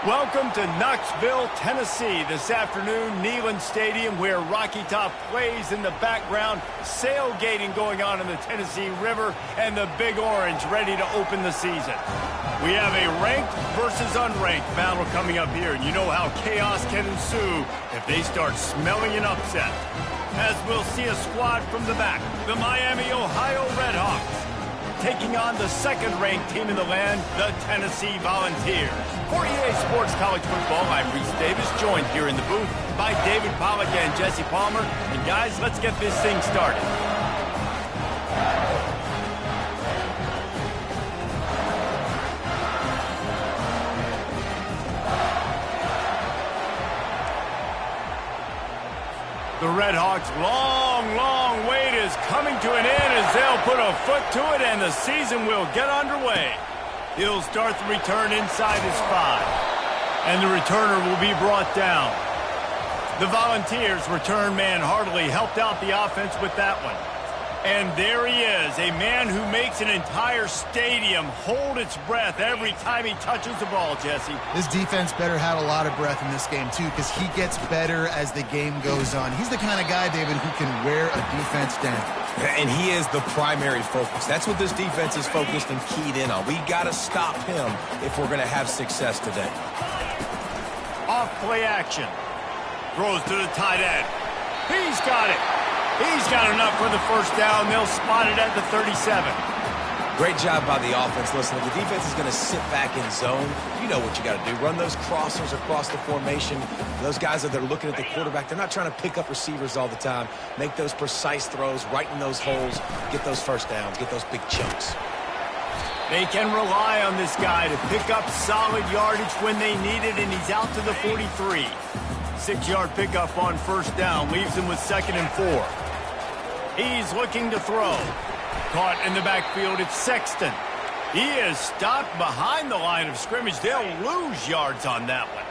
Welcome to Knoxville, Tennessee. This afternoon, Neyland Stadium, where Rocky Top plays. In the background, sailgating going on in the Tennessee River, and the Big Orange ready to open the season. We have a ranked versus unranked battle coming up here, and you know how chaos can ensue if they start smelling an upset. As we'll see a squad from the back, the Miami, Ohio Redhawks, taking on the second-ranked team in the land, the Tennessee Volunteers. For EA Sports College Football, I'm Reese Davis, joined here in the booth by David Pollack and Jesse Palmer. And guys, let's get this thing started. The Redhawks' long wait is coming to an end as they'll put a foot to it and the season will get underway. He'll start the return inside his 5. And the returner will be brought down. The Volunteers' return man Hartley helped out the offense with that one. And there he is, a man who makes an entire stadium hold its breath every time he touches the ball, Jesse. This defense better have a lot of breath in this game, too, because he gets better as the game goes on. He's the kind of guy, David, who can wear a defense down. And he is the primary focus. That's what this defense is focused and keyed in on. We got to stop him if we're going to have success today. Off play action. Throws to the tight end. He's got it. He's got enough for the first down. They'll spot it at the 37. Great job by the offense. Listen, if the defense is going to sit back in zone, you know what you got to do. Run those crossers across the formation. Those guys that are looking at the quarterback, they're not trying to pick up receivers all the time. Make those precise throws, right in those holes, get those first downs, get those big chunks. They can rely on this guy to pick up solid yardage when they need it, and he's out to the 43. 6-yard pickup on first down leaves him with 2nd and 4. He's looking to throw. Caught in the backfield, it's Sexton. He is stopped behind the line of scrimmage. They'll lose yards on that one.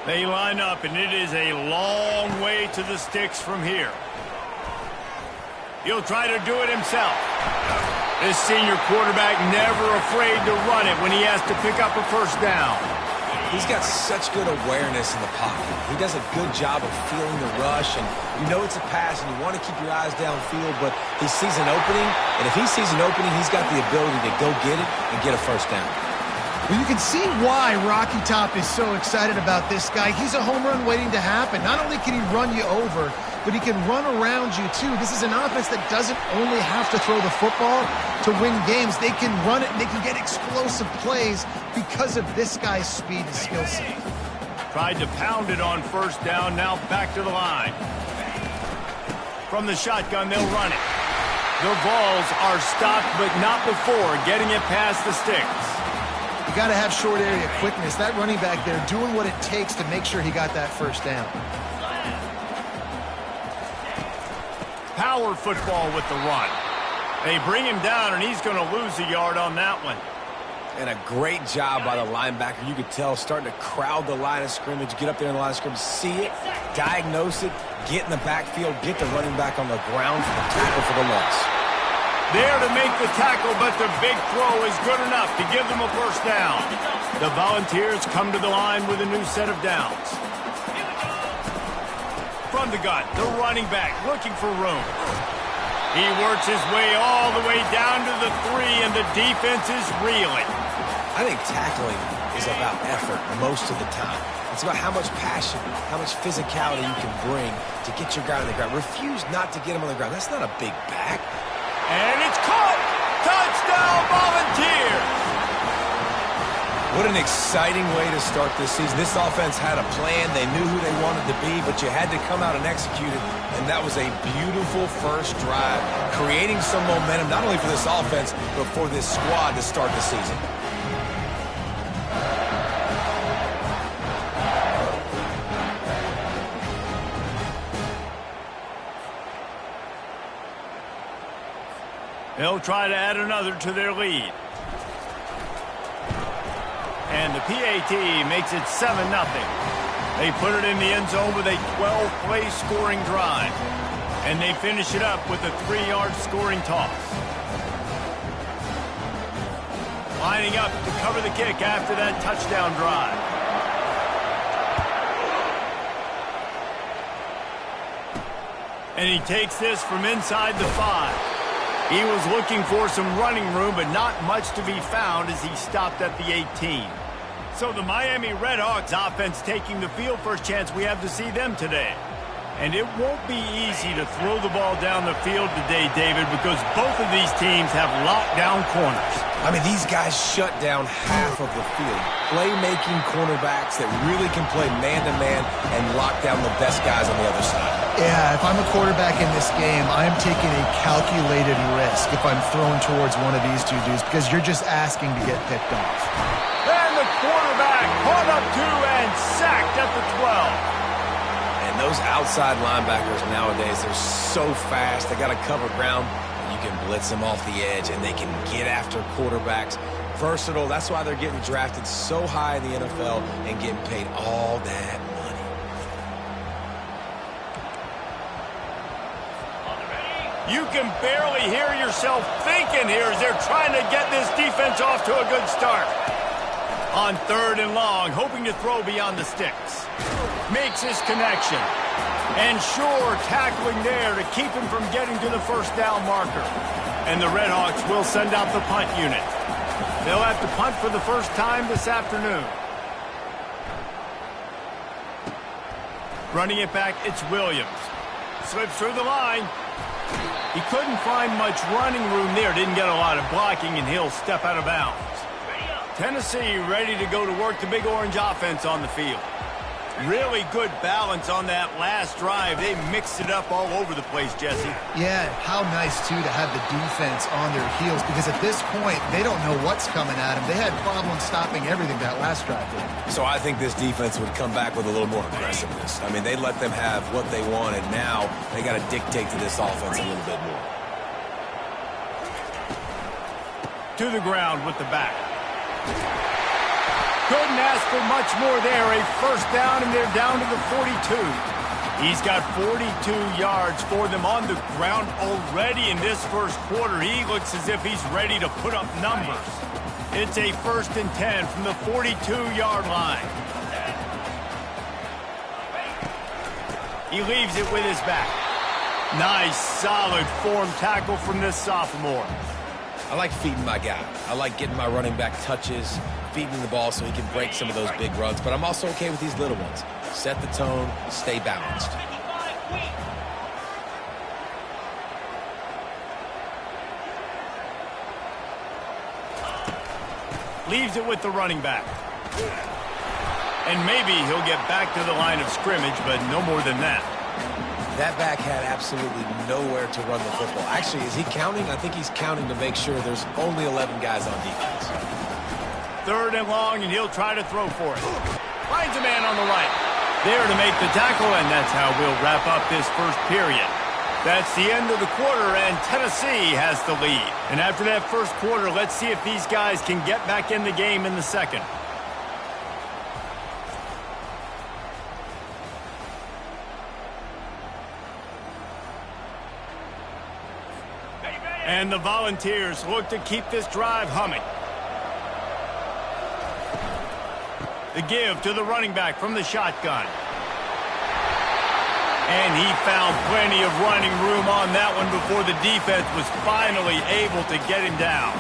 They line up, and it is a long way to the sticks from here. He'll try to do it himself. This senior quarterback never afraid to run it when he has to pick up a first down. He's got such good awareness in the pocket. He does a good job of feeling the rush, and you know it's a pass, and you want to keep your eyes downfield, but he sees an opening, and if he sees an opening, he's got the ability to go get it and get a first down. Well, you can see why Rocky Top is so excited about this guy. He's a home run waiting to happen. Not only can he run you over, but he can run around you, too. This is an offense that doesn't only have to throw the football to win games. They can run it, and they can get explosive plays because of this guy's speed and skill set. Tried to pound it on first down, now back to the line. From the shotgun, they'll run it. The Vols are stopped, but not before getting it past the sticks. You got to have short area quickness. That running back there doing what it takes to make sure he got that first down. Power football with the run. They bring him down, and he's going to lose a yard on that one. And a great job by the linebacker. You could tell starting to crowd the line of scrimmage, get up there in the line of scrimmage, see it, diagnose it, get in the backfield, get the running back on the ground for the tackle for the loss. There to make the tackle, but the big throw is good enough to give them a first down. The Volunteers come to the line with a new set of downs. From the gun, the running back looking for room. He works his way all the way down to the 3, and the defense is reeling. I think tackling is about effort most of the time. It's about how much passion, how much physicality you can bring to get your guy on the ground. Refuse not to get him on the ground. That's not a big back. And it's caught! Touchdown, Volunteers! What an exciting way to start this season. This offense had a plan. They knew who they wanted to be, but you had to come out and execute it. And that was a beautiful first drive, creating some momentum, not only for this offense, but for this squad to start the season. They'll try to add another to their lead. And the PAT makes it 7-0. They put it in the end zone with a 12-play scoring drive. And they finish it up with a 3-yard scoring toss. Lining up to cover the kick after that touchdown drive. And he takes this from inside the 5. He was looking for some running room, but not much to be found as he stopped at the 18. So the Miami Redhawks offense taking the field. First chance we have to see them today. And it won't be easy to throw the ball down the field today, David, because both of these teams have lockdown corners. I mean, these guys shut down half of the field. Playmaking cornerbacks that really can play man-to-man and lock down the best guys on the other side. Yeah, if I'm a quarterback in this game, I'm taking a calculated risk if I'm thrown towards one of these two dudes because you're just asking to get picked off. And the quarterback caught up to and sacked at the 12. And those outside linebackers nowadays, they're so fast. They got to cover ground. You can blitz them off the edge, and they can get after quarterbacks. Versatile. That's why they're getting drafted so high in the NFL and getting paid all that money. You can barely hear yourself thinking here as they're trying to get this defense off to a good start. On 3rd and long, hoping to throw beyond the sticks. Makes his connection. And sure, tackling there to keep him from getting to the first down marker. And the Redhawks will send out the punt unit. They'll have to punt for the first time this afternoon. Running it back, it's Williams. Slips through the line. He couldn't find much running room there. Didn't get a lot of blocking, and he'll step out of bounds. Tennessee ready to go to work the Big Orange offense on the field. Really good balance on that last drive. They mixed it up all over the place, Jesse. Yeah, how nice, too, to have the defense on their heels because at this point, they don't know what's coming at them. They had problems stopping everything that last drive did. So I think this defense would come back with a little more aggressiveness. I mean, they let them have what they wanted. Now they got to dictate to this offense a little bit more. To the ground with the back. Couldn't ask for much more there. A first down, and they're down to the 42. He's got 42 yards for them on the ground already in this first quarter. He looks as if he's ready to put up numbers. It's a 1st and 10 from the 42-yard line. He leaves it with his back. Nice, solid form tackle from this sophomore. I like feeding my guy. I like getting my running back touches, feeding the ball so he can break some of those big runs. But I'm also okay with these little ones. Set the tone, stay balanced. Leaves it with the running back. And maybe he'll get back to the line of scrimmage, but no more than that. That back had absolutely nowhere to run the football. Actually, is he counting? I think he's counting to make sure there's only 11 guys on defense. 3rd and long, and he'll try to throw for it. Finds a man on the right. There to make the tackle, and that's how we'll wrap up this first period. That's the end of the quarter, and Tennessee has the lead. And after that first quarter, let's see if these guys can get back in the game in the second. And the Volunteers look to keep this drive humming. The give to the running back from the shotgun. And he found plenty of running room on that one before the defense was finally able to get him down.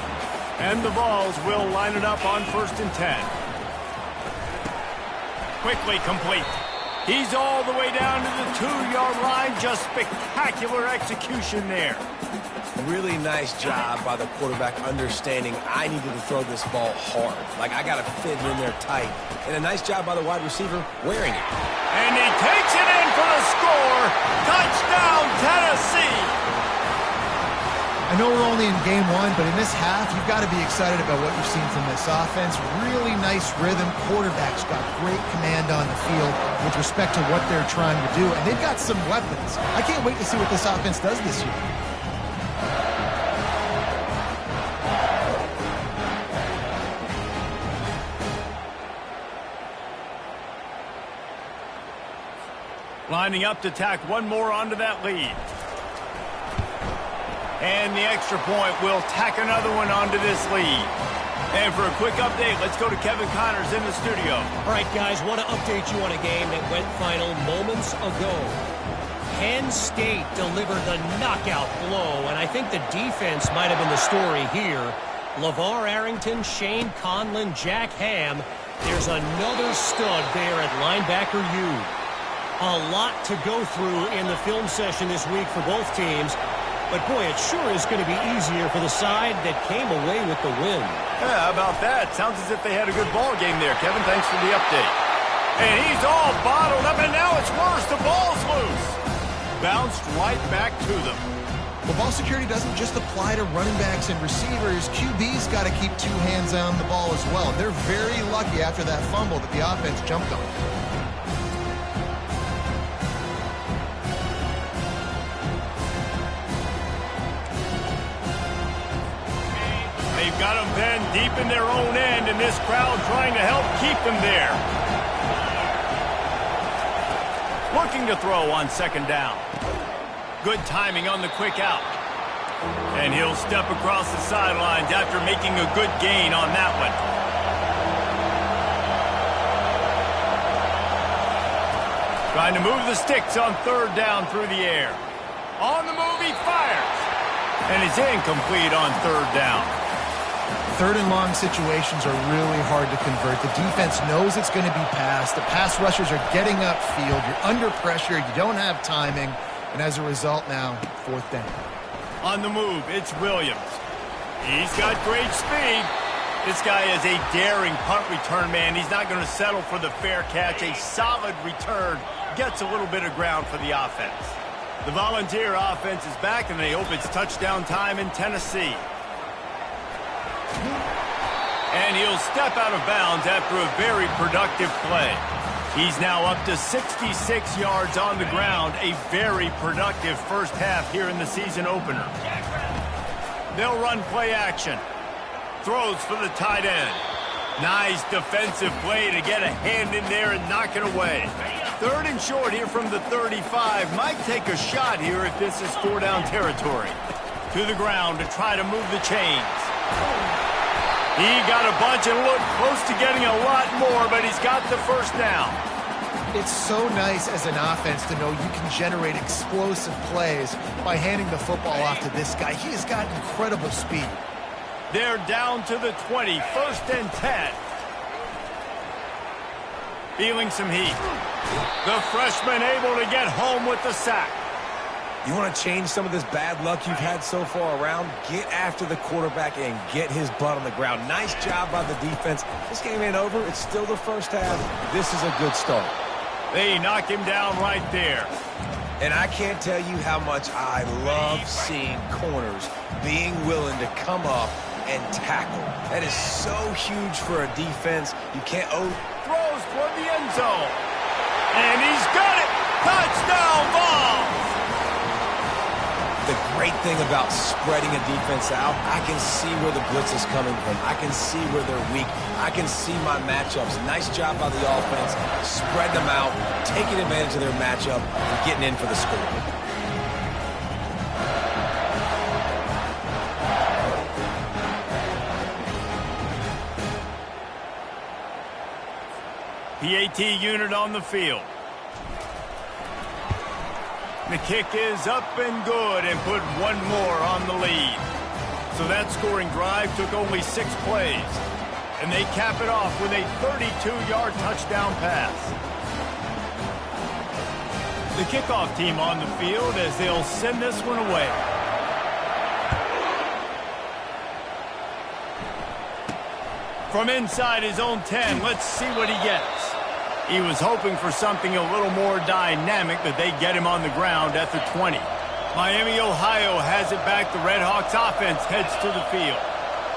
And the Vols will line it up on 1st and 10. Quickly complete. He's all the way down to the 2-yard line. Just spectacular execution there. Really nice job by the quarterback understanding I needed to throw this ball hard. Like, I got to fit it in there tight. And a nice job by the wide receiver wearing it. And he takes it in for the score. Touchdown, Tennessee. I know we're only in game 1, but in this half, you've got to be excited about what you've seen from this offense. Really nice rhythm. Quarterback's got great command on the field with respect to what they're trying to do. And they've got some weapons. I can't wait to see what this offense does this year. Lining up to tack one more onto that lead. And the extra point will tack another one onto this lead. And for a quick update, let's go to Kevin Connors in the studio. All right, guys, want to update you on a game that went final moments ago. Penn State delivered the knockout blow, and I think the defense might have been the story here. LeVar Arrington, Shane Conlon, Jack Ham. There's another stud there at linebacker U. A lot to go through in the film session this week for both teams. But, boy, it sure is going to be easier for the side that came away with the win. Yeah, how about that? Sounds as if they had a good ball game there, Kevin. Thanks for the update. And he's all bottled up, and now it's worse. The ball's loose. Bounced right back to them. Well, ball security doesn't just apply to running backs and receivers. QB's got to keep two hands on the ball as well. They're very lucky after that fumble that the offense jumped on. They've got them then deep in their own end, and this crowd trying to help keep them there. Looking to throw on second down. Good timing on the quick out. And he'll step across the sidelines after making a good gain on that one. Trying to move the sticks on third down through the air. On the move, he fires. And it's incomplete on third down. Third and long situations are really hard to convert. The defense knows it's going to be passed. The pass rushers are getting upfield. You're under pressure. You don't have timing. And as a result now, fourth down. On the move, it's Williams. He's got great speed. This guy is a daring punt return man. He's not going to settle for the fair catch. A solid return gets a little bit of ground for the offense. The Volunteer offense is back, and they hope it's touchdown time in Tennessee. And he'll step out of bounds after a very productive play. He's now up to 66 yards on the ground, a very productive first half here in the season opener. They'll run play action. Throws for the tight end. Nice defensive play to get a hand in there and knock it away. Third and short here from the 35. Might take a shot here if this is four-down territory. To the ground to try to move the chains. He got a bunch and looked close to getting a lot more, but he's got the first down. It's so nice as an offense to know you can generate explosive plays by handing the football off to this guy. He has got incredible speed. They're down to the 20, first and 10. Feeling some heat. The freshman able to get home with the sack. You want to change some of this bad luck you've had so far around? Get after the quarterback and get his butt on the ground. Nice job by the defense. This game ain't over. It's still the first half. This is a good start. They knock him down right there. And I can't tell you how much I love seeing corners being willing to come up and tackle. That is so huge for a defense. You can't... Throws toward the end zone. And he's got it. Touchdown ball. The great thing about spreading a defense out, I can see where the blitz is coming from. I can see where they're weak. I can see my matchups. Nice job by the offense. Spread them out, taking advantage of their matchup, and getting in for the score. PAT unit on the field. The kick is up and good and put one more on the lead. So that scoring drive took only 6 plays. And they cap it off with a 32-yard touchdown pass. The kickoff team on the field as they'll send this one away. From inside his own 10, let's see what he gets. He was hoping for something a little more dynamic, but they get him on the ground at the 20. Miami, Ohio has it back. The Redhawks offense heads to the field.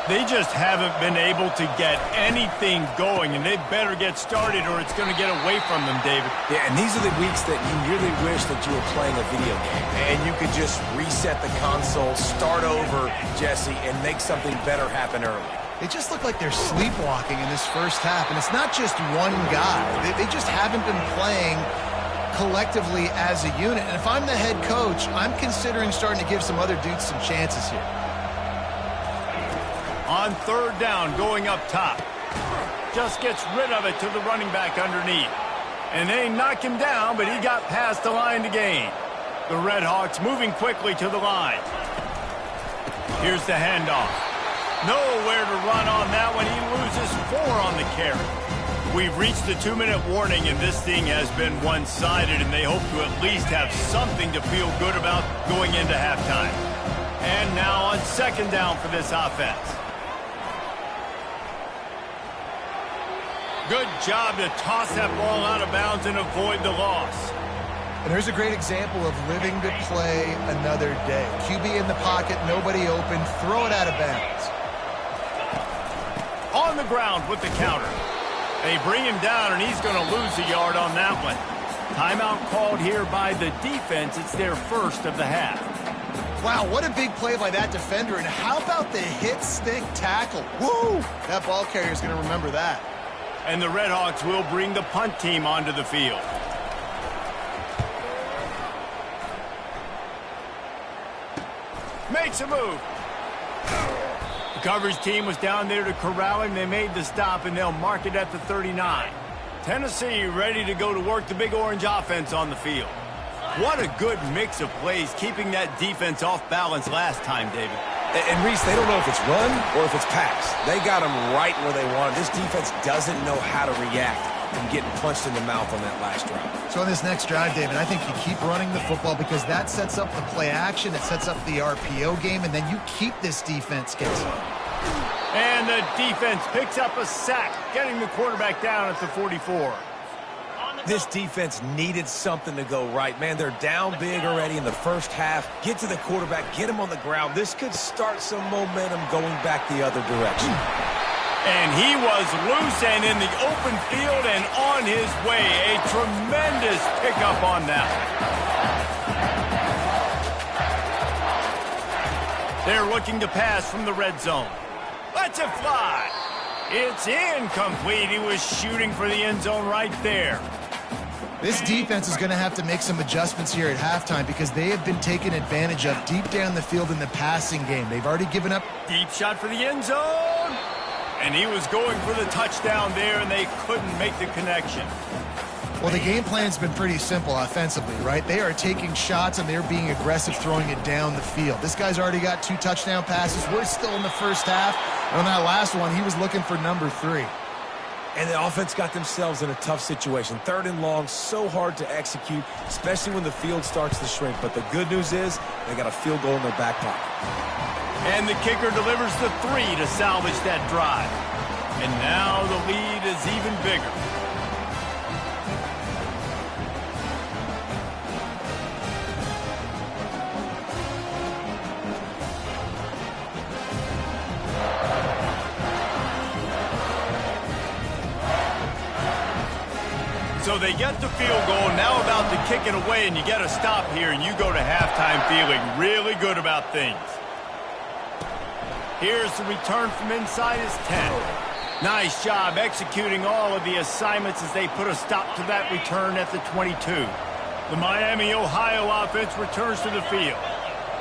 They just haven't been able to get anything going, and they better get started or it's going to get away from them, David. Yeah, and these are the weeks that you really wish that you were playing a video game, and you could just reset the console, start over, Jesse, and make something better happen early. They just look like they're sleepwalking in this first half, and it's not just one guy. They just haven't been playing collectively as a unit. And if I'm the head coach, I'm considering starting to give some other dudes some chances here. On third down, going up top. Just gets rid of it to the running back underneath. And they knock him down, but he got past the line to gain. The Red Hawks moving quickly to the line. Here's the handoff. Nowhere to run on that one. He loses 4 on the carry. We've reached the 2-minute warning, and this thing has been one-sided, and they hope to at least have something to feel good about going into halftime. And now on second down for this offense. Good job to toss that ball out of bounds and avoid the loss. And here's a great example of living to play another day. QB in the pocket, nobody open, throw it out of bounds. On the ground with the counter. They bring him down, and he's going to lose a yard on that one. Timeout called here by the defense. It's their first of the half. Wow, what a big play by that defender. And how about the hit stick tackle? Woo! That ball carrier is going to remember that. And the Red Hawks will bring the punt team onto the field. Makes a move. The coverage team was down there to corral him. They made the stop, and they'll mark it at the 39. Tennessee ready to go to work the Big Orange offense on the field. What a good mix of plays, keeping that defense off balance last time, David. And Reese, they don't know if it's run or if it's pass. They got them right where they want. This defense doesn't know how to react from getting punched in the mouth on that last drive. So on this next drive, David, I think you keep running the football because that sets up the play action, it sets up the RPO game, and then you keep this defense guessing. And the defense picks up a sack, getting the quarterback down at the 44. This defense needed something to go right. Man, they're down big already in the first half. Get to the quarterback, get him on the ground. This could start some momentum going back the other direction. And he was loose and in the open field and on his way. A tremendous pickup on that. They're looking to pass from the red zone. Let's it fly. It's incomplete. He was shooting for the end zone right there. This defense is going to have to make some adjustments here at halftime because they have been taken advantage of deep down the field in the passing game. They've already given up. Deep shot for the end zone. And he was going for the touchdown there, and they couldn't make the connection. Well, the game plan's been pretty simple offensively, right? They are taking shots, and they're being aggressive throwing it down the field. This guy's already got 2 touchdown passes. We're still in the first half. And on that last one, he was looking for number 3. And the offense got themselves in a tough situation. 3rd and long, so hard to execute, especially when the field starts to shrink. But the good news is they got a field goal in their back pocket. And the kicker delivers the 3 to salvage that drive. And now the lead is even bigger. So they get the field goal, now about to kick it away, and you get a stop here, and you go to halftime feeling really good about things. Here's the return from inside his 10. Nice job executing all of the assignments as they put a stop to that return at the 22. The Miami, Ohio offense returns to the field.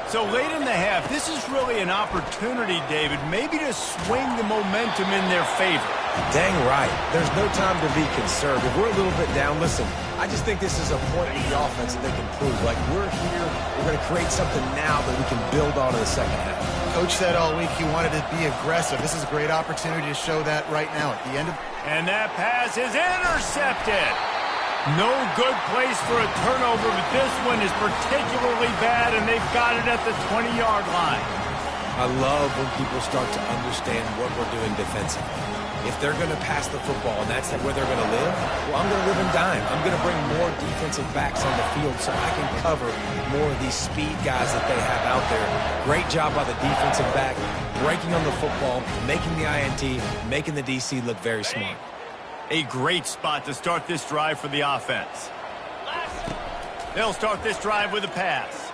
So late in the half, this is really an opportunity, David, maybe to swing the momentum in their favor. Dang right. There's no time to be concerned. If we're a little bit down, listen, I just think this is a point in the offense that they can prove. Like, we're here, we're going to create something now that we can build on in the second half. Coach said all week he wanted to be aggressive. This is a great opportunity to show that right now at the end of. And that pass is intercepted. No good place for a turnover, but this one is particularly bad, and they've got it at the 20-yard line. I love when people start to understand what we're doing defensively. If they're going to pass the football and that's where they're going to live, well, I'm going to live in dime. I'm going to bring more defensive backs on the field so I can cover more of these speed guys that they have out there. Great job by the defensive back, breaking on the football, making the INT, making the DC look very smart. A great spot to start this drive for the offense. They'll start this drive with a pass.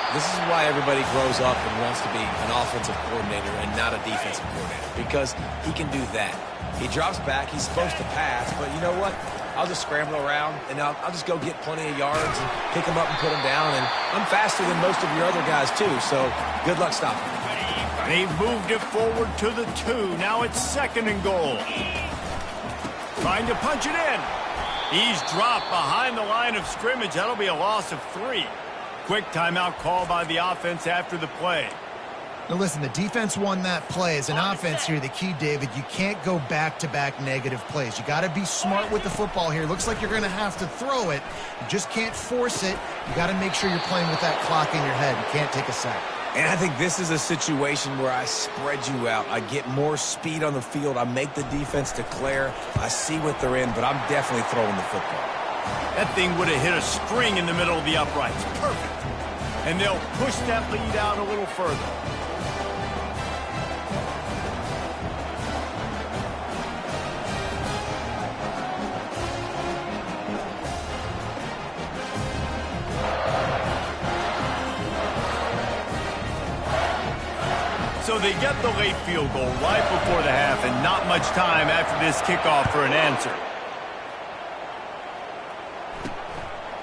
This is why everybody grows up and wants to be an offensive coordinator and not a defensive coordinator, because he can do that. He drops back, he's supposed to pass, but you know what? I'll just scramble around, and I'll just go get plenty of yards and pick him up and put him down, and I'm faster than most of your other guys too, so good luck stopping him. They've moved it forward to the 2. Now it's 2nd and goal. Trying to punch it in. He's dropped behind the line of scrimmage. That'll be a loss of 3. Quick timeout call by the offense after the play. Now listen, the defense won that play. As an offense here, the key, David, you can't go back-to-back negative plays. You got to be smart with the football here. Looks like you're going to have to throw it. You just can't force it. You got to make sure you're playing with that clock in your head. You can't take a sack. And I think this is a situation where I spread you out. I get more speed on the field. I make the defense declare. I see what they're in, but I'm definitely throwing the football. That thing would have hit a string in the middle of the uprights. Perfect. And they'll push that lead out a little further. So they get the late field goal right before the half, and not much time after this kickoff for an answer.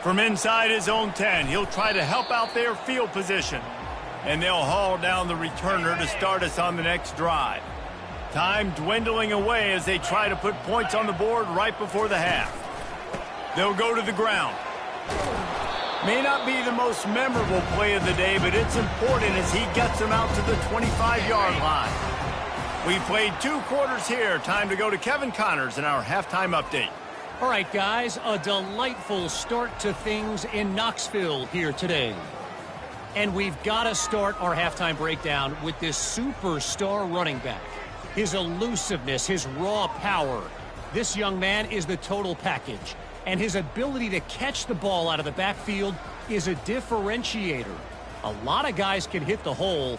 From inside his own 10, he'll try to help out their field position. And they'll haul down the returner to start us on the next drive. Time dwindling away as they try to put points on the board right before the half. They'll go to the ground. May not be the most memorable play of the day, but it's important as he gets them out to the 25-yard line. We played 2 quarters here. Time to go to Kevin Connors in our halftime update. All right, guys, a delightful start to things in Knoxville here today. And we've got to start our halftime breakdown with this superstar running back. His elusiveness, his raw power. This young man is the total package. And his ability to catch the ball out of the backfield is a differentiator. A lot of guys can hit the hole.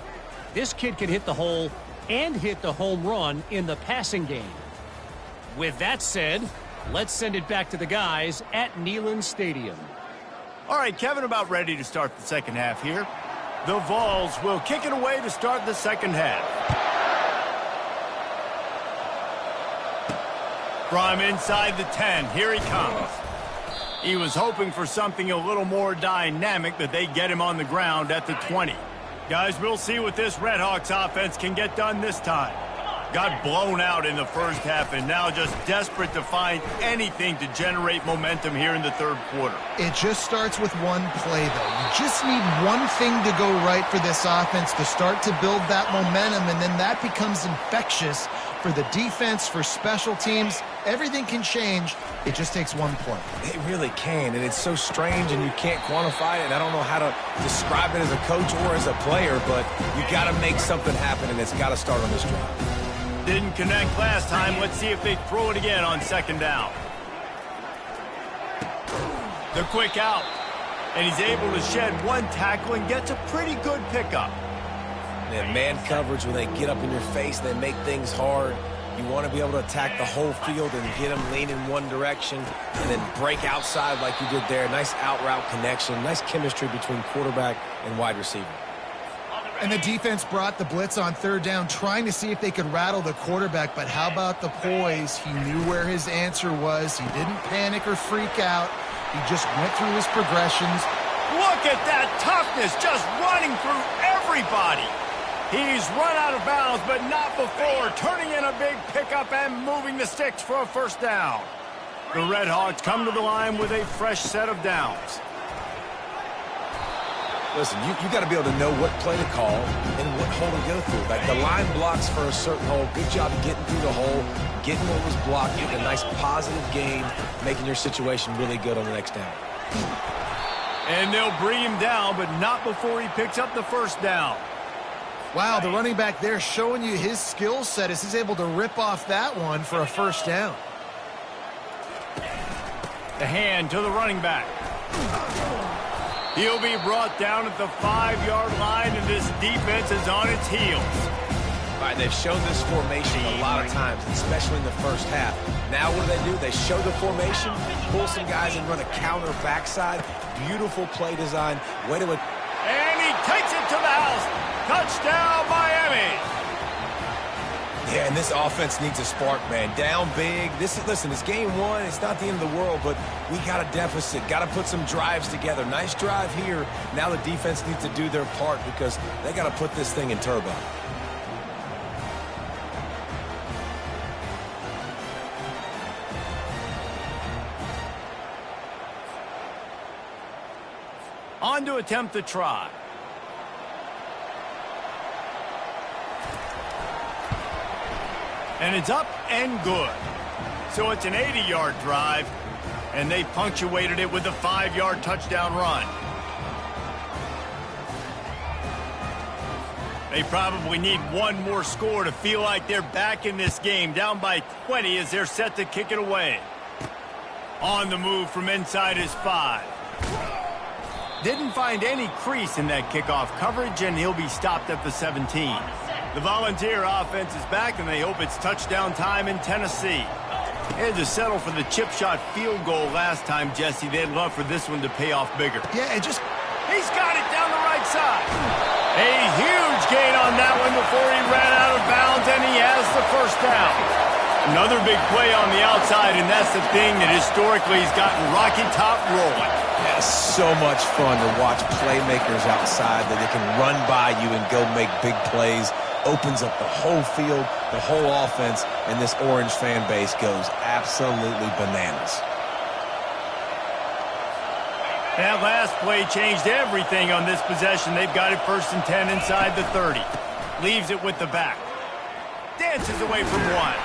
This kid can hit the hole and hit the home run in the passing game. With that said, let's send it back to the guys at Neyland Stadium. All right, Kevin, about ready to start the second half here. The Vols will kick it away to start the second half. From inside the 10, here he comes. He was hoping for something a little more dynamic, but they get him on the ground at the 20. Guys, we'll see what this Redhawks offense can get done this time. Got blown out in the first half and now just desperate to find anything to generate momentum here in the third quarter. It just starts with one play, though. You just need one thing to go right for this offense to start to build that momentum, and then that becomes infectious for the defense, for special teams. Everything can change. It just takes one play. It really can, and it's so strange, and you can't quantify it, and I don't know how to describe it as a coach or as a player, but you got to make something happen, and it's got to start on this drive. Didn't connect last time. Let's see if they throw it again on second down. The quick out. And he's able to shed one tackle and gets a pretty good pickup. And man coverage, when they get up in your face, they make things hard. You want to be able to attack the whole field and get them leaning one direction and then break outside like you did there. Nice out route connection. Nice chemistry between quarterback and wide receiver. And the defense brought the blitz on third down, trying to see if they could rattle the quarterback. But how about the poise? He knew where his answer was. He didn't panic or freak out. He just went through his progressions. Look at that toughness, just running through everybody. He's run out of bounds, but not before, turning in a big pickup and moving the sticks for a first down. The Redhawks come to the line with a fresh set of downs. Listen, you got to be able to know what play to call and what hole to go through. Like the line blocks for a certain hole. Good job of getting through the hole, getting what was blocked, getting a nice positive gain, making your situation really good on the next down. And they'll bring him down, but not before he picks up the first down. Wow, the running back there showing you his skill set as he's able to rip off that one for a first down. The hand to the running back. He'll be brought down at the 5-yard line, and this defense is on its heels. All right, they've shown this formation a lot of times, especially in the first half. Now what do? They show the formation, pull some guys and run a counter backside. Beautiful play design. Way to it. And he takes it to the house. Touchdown, Miami. Yeah, and this offense needs a spark, man. Down big. Listen, it's game one. It's not the end of the world, but we got a deficit. Got to put some drives together. Nice drive here. Now the defense needs to do their part because they got to put this thing in turbo. On to attempt the try. And it's up and good. So it's an 80-yard drive, and they punctuated it with a 5-yard touchdown run. They probably need one more score to feel like they're back in this game, down by 20 as they're set to kick it away. On the move from inside his 5. Didn't find any crease in that kickoff coverage, and he'll be stopped at the 17. The Volunteer offense is back, and they hope it's touchdown time in Tennessee. They had to settle for the chip shot field goal last time, Jesse. They'd love for this one to pay off bigger. Yeah, it just... He's got it down the right side. A huge gain on that one before he ran out of bounds, and he has the first down. Another big play on the outside, and that's the thing that historically has gotten Rocky Top rolling. Yeah, so much fun to watch playmakers outside that they can run by you and go make big plays. Opens up the whole field, the whole offense, and this Orange fan base goes absolutely bananas. That last play changed everything on this possession. They've got it 1st and 10 inside the 30. Leaves it with the back. Dances away from one.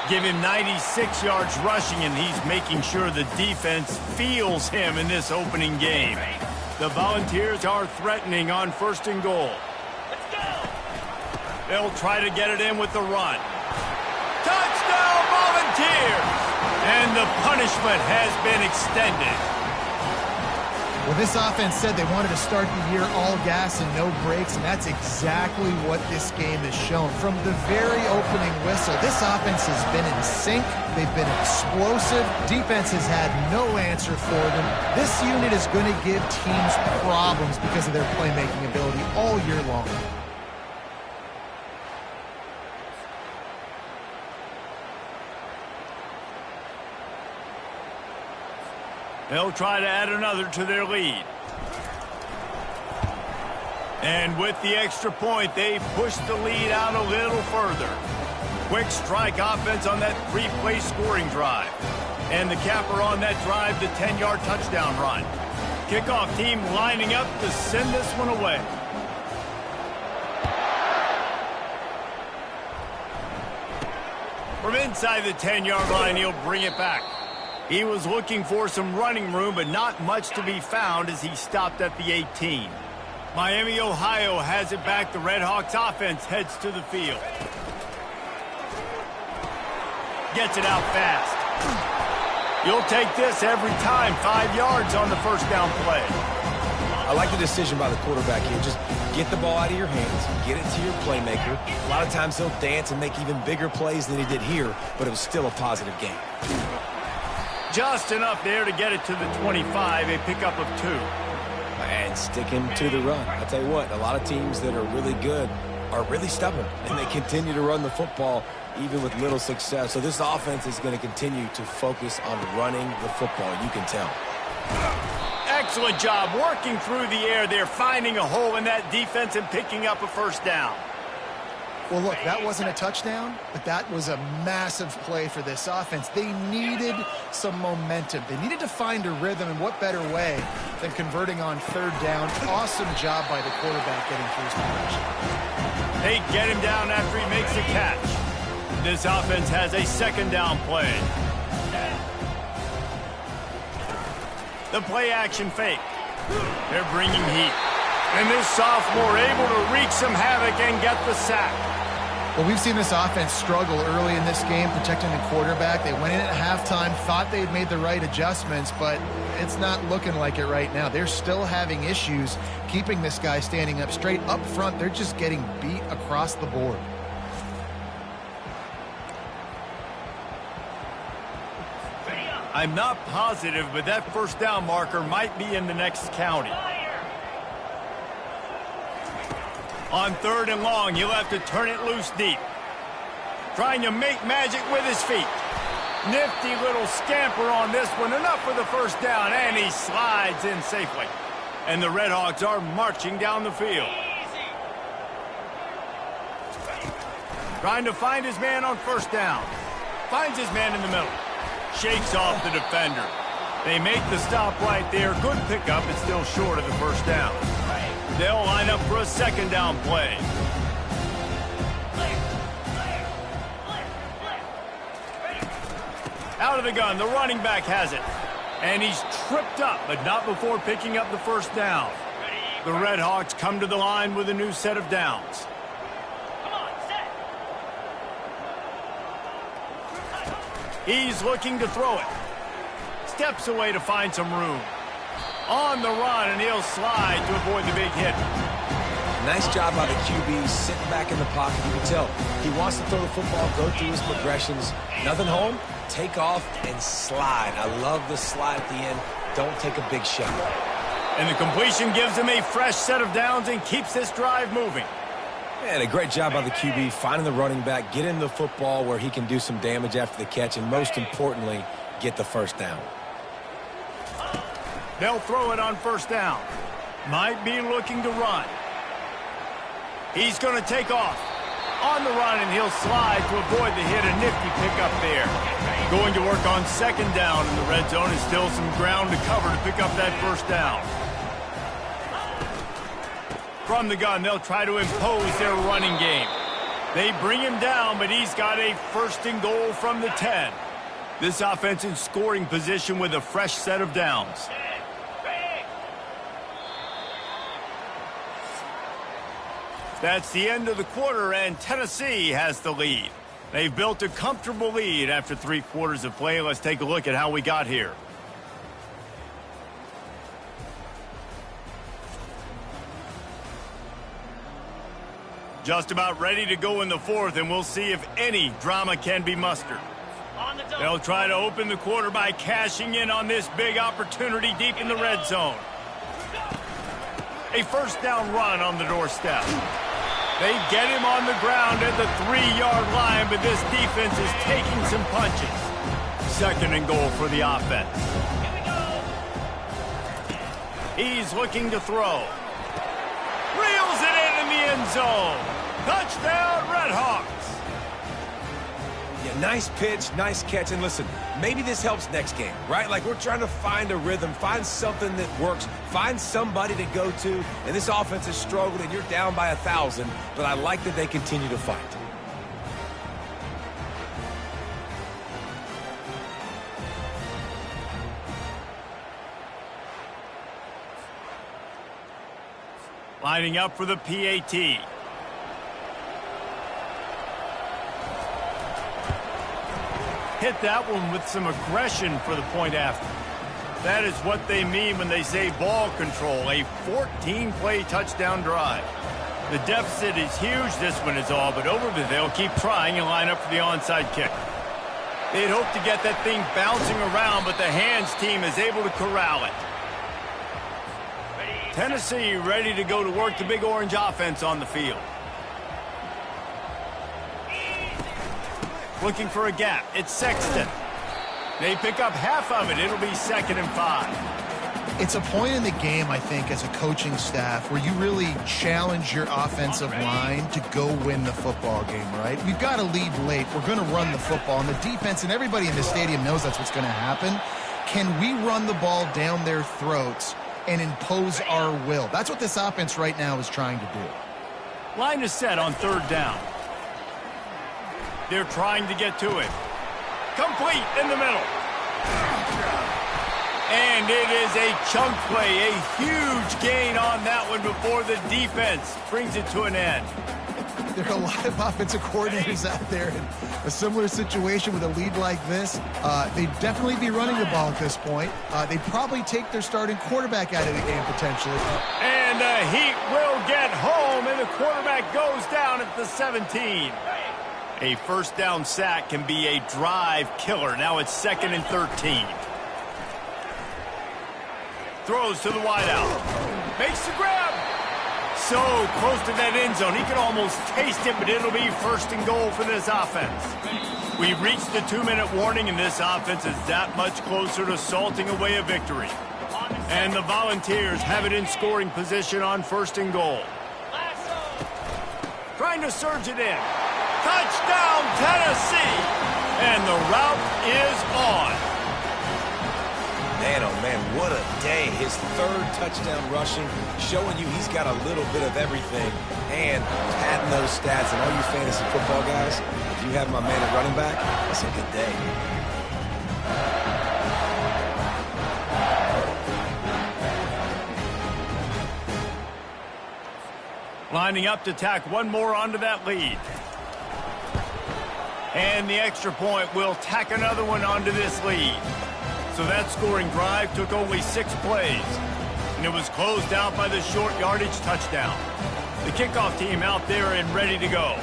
Give him 96 yards rushing, and he's making sure the defense feels him in this opening game. The Volunteers are threatening on 1st and goal. They'll try to get it in with the run. Touchdown, Volunteers! And the punishment has been extended. Well, this offense said they wanted to start the year all gas and no brakes, and that's exactly what this game has shown. From the very opening whistle, this offense has been in sync. They've been explosive. Defense has had no answer for them. This unit is going to give teams problems because of their playmaking ability all year long. They'll try to add another to their lead. And with the extra point, they push the lead out a little further. Quick strike offense on that 3-play scoring drive. And the capper on that drive, the 10-yard touchdown run. Kickoff team lining up to send this one away. From inside the 10-yard line, he'll bring it back. He was looking for some running room, but not much to be found as he stopped at the 18. Miami, Ohio has it back. The Redhawks offense heads to the field. Gets it out fast. You'll take this every time. 5 yards on the 1st down play. I like the decision by the quarterback here. Just get the ball out of your hands, get it to your playmaker. A lot of times he'll dance and make even bigger plays than he did here, but it was still a positive game. Just enough there to get it to the 25, a pickup of 2. And sticking to the run. I'll tell you what, a lot of teams that are really good are really stubborn, and they continue to run the football even with little success. So this offense is going to continue to focus on running the football, you can tell. Excellent job working through the air there, finding a hole in that defense and picking up a 1st down. Well, look, that wasn't a touchdown, but that was a massive play for this offense. They needed some momentum. They needed to find a rhythm, and what better way than converting on 3rd down. Awesome job by the quarterback getting through his progression. They get him down after he makes a catch. This offense has a 2nd down play. The play action fake. They're bringing heat. And this sophomore able to wreak some havoc and get the sack. Well, we've seen this offense struggle early in this game, protecting the quarterback. They went in at halftime, thought they had made the right adjustments, but it's not looking like it right now. They're still having issues keeping this guy standing up straight. Up front, they're just getting beat across the board. I'm not positive, but that 1st down marker might be in the next county. On 3rd and long, he'll have to turn it loose deep. Trying to make magic with his feet. Nifty little scamper on this one. Enough for the 1st down, and he slides in safely. And the Redhawks are marching down the field. Trying to find his man on 1st down. Finds his man in the middle. Shakes off the defender. They make the stop right there. Good pickup. It's still short of the first down. They'll line up for a second down play. Out of the gun. The running back has it. And he's tripped up, but not before picking up the first down. The Red Hawks come to the line with a new set of downs. He's looking to throw it. Steps away to find some room. On the run, and he'll slide to avoid the big hit. Nice job by the QB, sitting back in the pocket. You can tell he wants to throw the football, go through his progressions. Nothing home, take off and slide. I love the slide at the end. Don't take a big shot. And the completion gives him a fresh set of downs and keeps this drive moving. And a great job by the QB, finding the running back, getting the football where he can do some damage after the catch, and most importantly, get the first down. They'll throw it on first down. Might be looking to run. He's going to take off. On the run, and he'll slide to avoid the hit. A nifty pickup there. Going to work on second down in the red zone. Is still some ground to cover to pick up that first down. From the gun, they'll try to impose their running game. They bring him down, but he's got a first and goal from the 10. This offense in scoring position with a fresh set of downs. That's the end of the quarter, and Tennessee has the lead. They've built a comfortable lead after 3 quarters of play. Let's take a look at how we got here. Just about ready to go in the fourth, and we'll see if any drama can be mustered. They'll try to open the quarter by cashing in on this big opportunity deep in the red zone. A first down run on the doorstep. They get him on the ground at the 3-yard line, but this defense is taking some punches. Second and goal for the offense. He's looking to throw. Reels it in the end zone. Touchdown, Red Hawks. Yeah, nice pitch, nice catch. And listen, maybe this helps next game, right? Like, we're trying to find a rhythm, find something that works, find somebody to go to. And this offense is struggling, and you're down by 1,000, but I like that they continue to fight. Lining up for the PAT. Hit that one with some aggression for the point after. That is what they mean when they say ball control, a 14-play touchdown drive. The deficit is huge, this one is all, but over the they'll keep trying and line up for the onside kick. They'd hope to get that thing bouncing around, but the hands team is able to corral it. Tennessee ready to go to work the Big Orange offense on the field. Looking for a gap. It's Sexton. They pick up half of it. It'll be 2nd and 5. It's a point in the game, I think, as a coaching staff where you really challenge your offensive line to go win the football game, right? We've got to lead late. We're going to run the football. And the defense and everybody in the stadium knows that's what's going to happen. Can we run the ball down their throats and impose our will? That's what this offense right now is trying to do. Line is set on 3rd down. They're trying to get to it. Complete in the middle. And it is a chunk play, a huge gain on that one before the defense brings it to an end. There are a lot of offensive coordinators out there in a similar situation with a lead like this. They'd definitely be running the ball at this point. They'd probably take their starting quarterback out of the game potentially. And the Heat will get home, and the quarterback goes down at the 17. A first down sack can be a drive killer. Now it's 2nd and 13. Throws to the wideout. Makes the grab. So close to that end zone. He can almost taste it, but it'll be 1st and goal for this offense. We've reached the 2-minute warning, and this offense is that much closer to salting away a victory. And the Volunteers have it in scoring position on 1st and goal. Trying to surge it in. Touchdown, Tennessee! And the route is on. Man, oh man, what a day. His third touchdown rushing, showing you he's got a little bit of everything. And padding those stats, and all you fantasy football guys, if you have my man at running back, that's a good day. Lining up to tack one more onto that lead. And the extra point will tack another one onto this lead. So that scoring drive took only 6 plays. And it was closed out by the short yardage touchdown. The kickoff team out there and ready to go.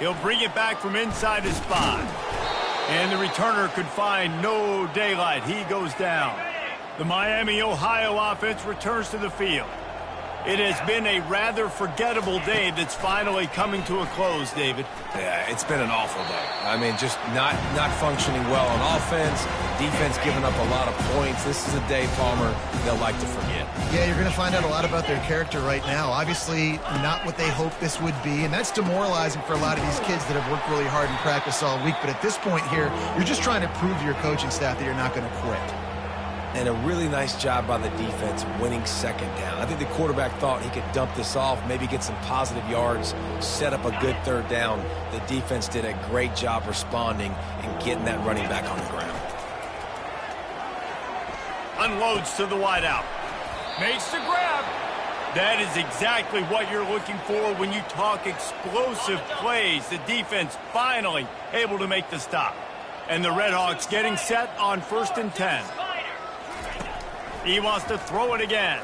He'll bring it back from inside his spot. And the returner could find no daylight. He goes down. The Miami, Ohio offense returns to the field. It has been a rather forgettable day that's finally coming to a close, David. Yeah, it's been an awful day. I mean, just not functioning well on offense. Defense giving up a lot of points. This is a day, Palmer, they'll like to forget. Yeah, you're going to find out a lot about their character right now. Obviously, not what they hoped this would be, and that's demoralizing for a lot of these kids that have worked really hard in practice all week. But at this point here, you're just trying to prove to your coaching staff that you're not going to quit. And a really nice job by the defense winning second down. I think the quarterback thought he could dump this off, maybe get some positive yards, set up a good third down. The defense did a great job responding and getting that running back on the ground. Unloads to the wideout. Makes the grab. That is exactly what you're looking for when you talk explosive plays. The defense finally able to make the stop. And the Redhawks getting set on 1st and 10. He wants to throw it again.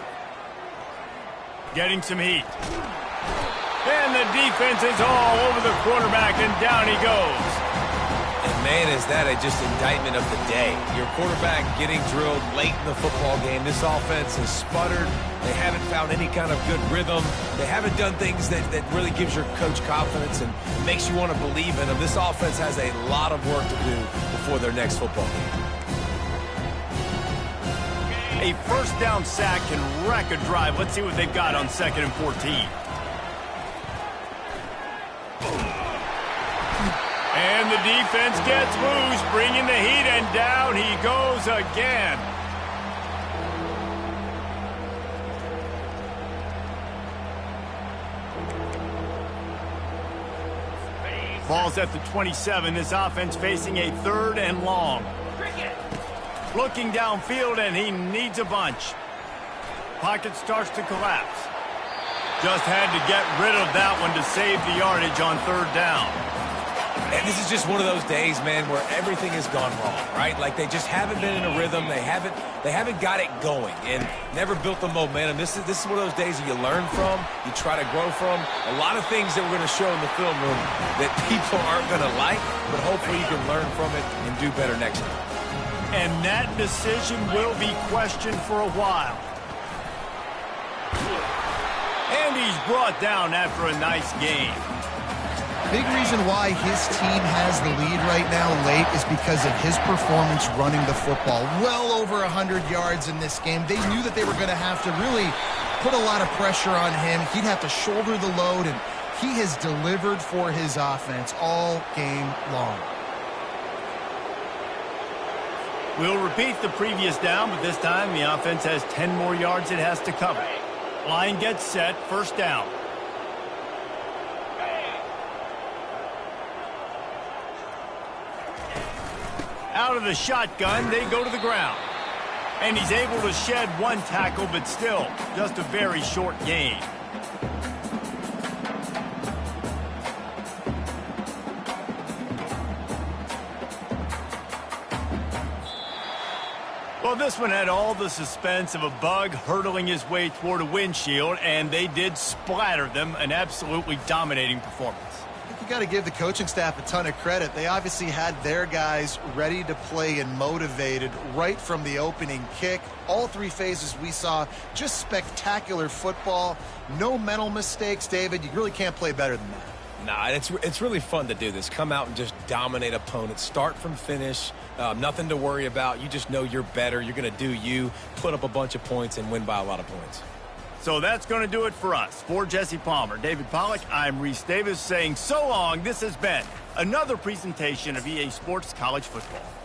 Getting some heat. And the defense is all over the quarterback, and down he goes. And man, is that just indictment of the day. Your quarterback getting drilled late in the football game. This offense has sputtered. They haven't found any kind of good rhythm. They haven't done things that really gives your coach confidence and makes you want to believe in them. This offense has a lot of work to do before their next football game. A first down sack can wreck a drive. Let's see what they've got on 2nd and 14. And the defense gets loose, bringing the heat, and down he goes again. Ball's at the 27. This offense facing a 3rd and long. Looking downfield, and he needs a bunch. Pocket starts to collapse. Just had to get rid of that one to save the yardage on 3rd down. And this is just one of those days, man, where everything has gone wrong, right? Like they just haven't been in a rhythm. They haven't got it going and never built the momentum. This is one of those days that you learn from, you try to grow from. A lot of things that we're going to show in the film room that people aren't going to like, but hopefully you can learn from it and do better next time. And that decision will be questioned for a while. And he's brought down after a nice game. Big reason why his team has the lead right now late is because of his performance running the football. Well over 100 yards in this game. They knew that they were going to have to really put a lot of pressure on him. He'd have to shoulder the load, and he has delivered for his offense all game long. We'll repeat the previous down, but this time the offense has 10 more yards it has to cover. Line gets set, 1st down. Out of the shotgun, they go to the ground. And he's able to shed one tackle, but still, just a very short gain. Well, this one had all the suspense of a bug hurtling his way toward a windshield, and they did splatter them. An absolutely dominating performance. I think you got to give the coaching staff a ton of credit. They obviously had their guys ready to play and motivated right from the opening kick. All 3 phases we saw, just spectacular football. No mental mistakes, David. You really can't play better than that. Nah, it's really fun to do this. Come out and just dominate opponents. Start from finish. Nothing to worry about. You just know you're better. You're going to do you, put up a bunch of points, and win by a lot of points. So that's going to do it for us. For Jesse Palmer, David Pollack, I'm Reese Davis saying so long. This has been another presentation of EA Sports College Football.